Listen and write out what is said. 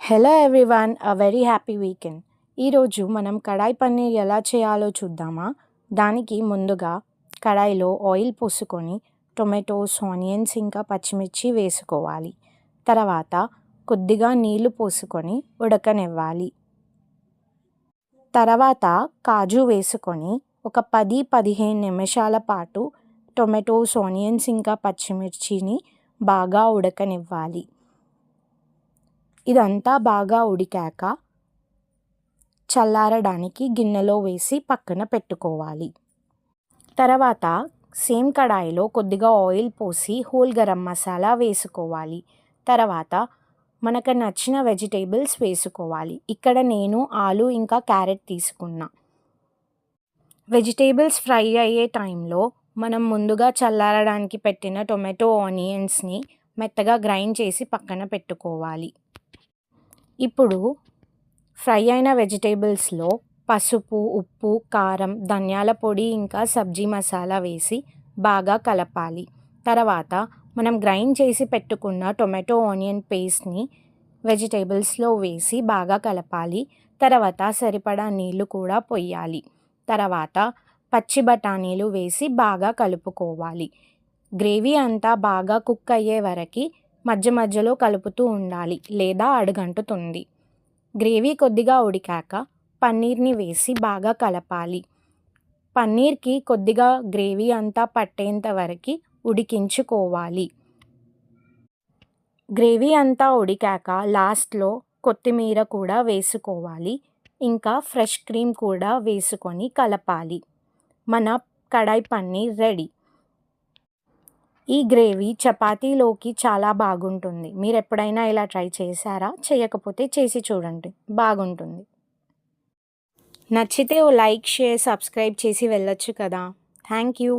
Hello everyone, very happy weekend. ఈరోజు మనం కడాయి పన్నీర్ ఎలా చేయాలో చూద్దామా. దానికి ముందుగా కడాయిలో ఆయిల్ పోసుకొని టొమాటోస్, ఆనియన్స్ ఇంకా పచ్చిమిర్చి వేసుకోవాలి. తర్వాత కొద్దిగా నీళ్లు పోసుకొని ఉడకనివ్వాలి. తర్వాత కాజు వేసుకొని ఒక 10-15 నిమిషాల పాటు టొమాటోస్, ఆనియన్స్ ఇంకా పచ్చిమిర్చిని బాగా ఉడకనివ్వాలి. ఇదంతా బాగా ఉడికాక చల్లారడానికి గిన్నెలో వేసి పక్కన పెట్టుకోవాలి. తర్వాత సేమ్ కడాయిలో కొద్దిగా ఆయిల్ పోసి హోల్ గరం మసాలా వేసుకోవాలి. తర్వాత మనకు నచ్చిన వెజిటేబుల్స్ వేసుకోవాలి. ఇక్కడ నేను ఆలు ఇంకా క్యారెట్ తీసుకున్నా. వెజిటేబుల్స్ ఫ్రై అయ్యే టైంలో మనం ముందుగా చల్లారడానికి పెట్టిన టొమాటో, ఆనియన్స్ని మెత్తగా గ్రైండ్ చేసి పక్కన పెట్టుకోవాలి. ఇప్పుడు ఫ్రై అయిన వెజిటేబుల్స్లో పసుపు, ఉప్పు, కారం, ధనియాల పొడి ఇంకా సబ్జీ మసాలా వేసి బాగా కలపాలి. తర్వాత మనం గ్రైండ్ చేసి పెట్టుకున్న టొమాటో, ఆనియన్ పేస్ట్ని వెజిటేబుల్స్లో వేసి బాగా కలపాలి. తర్వాత సరిపడా నీళ్లు కూడా పొయ్యాలి. తర్వాత పచ్చి బఠానీలు వేసి బాగా కలుపుకోవాలి. గ్రేవీ అంతా బాగా కుక్ అయ్యే వరకు మధ్య మధ్యలో కలుపుతూ ఉండాలి, లేదా అడుగంటుతుంది. గ్రేవీ కొద్దిగా ఉడికాక పన్నీర్ని వేసి బాగా కలపాలి. పన్నీర్కి కొద్దిగా గ్రేవీ అంతా పట్టేంత వరకు ఉడికించుకోవాలి. గ్రేవీ అంతా ఉడికాక లాస్ట్లో కొత్తిమీర కూడా వేసుకోవాలి. ఇంకా ఫ్రెష్ క్రీమ్ కూడా వేసుకొని కలపాలి. మన కడాయి పన్నీర్ రెడీ. ఈ గ్రేవీ చపాతీలోకి చాలా బాగుంటుంది. మీరు ఎప్పుడైనా ఇలా ట్రై చేశారా? చేయకపోతే చేసి చూడండి, బాగుంటుంది. నచ్చితే ఓ లైక్, షేర్, సబ్స్క్రైబ్ చేసి వెళ్ళొచ్చు కదా. Thank you.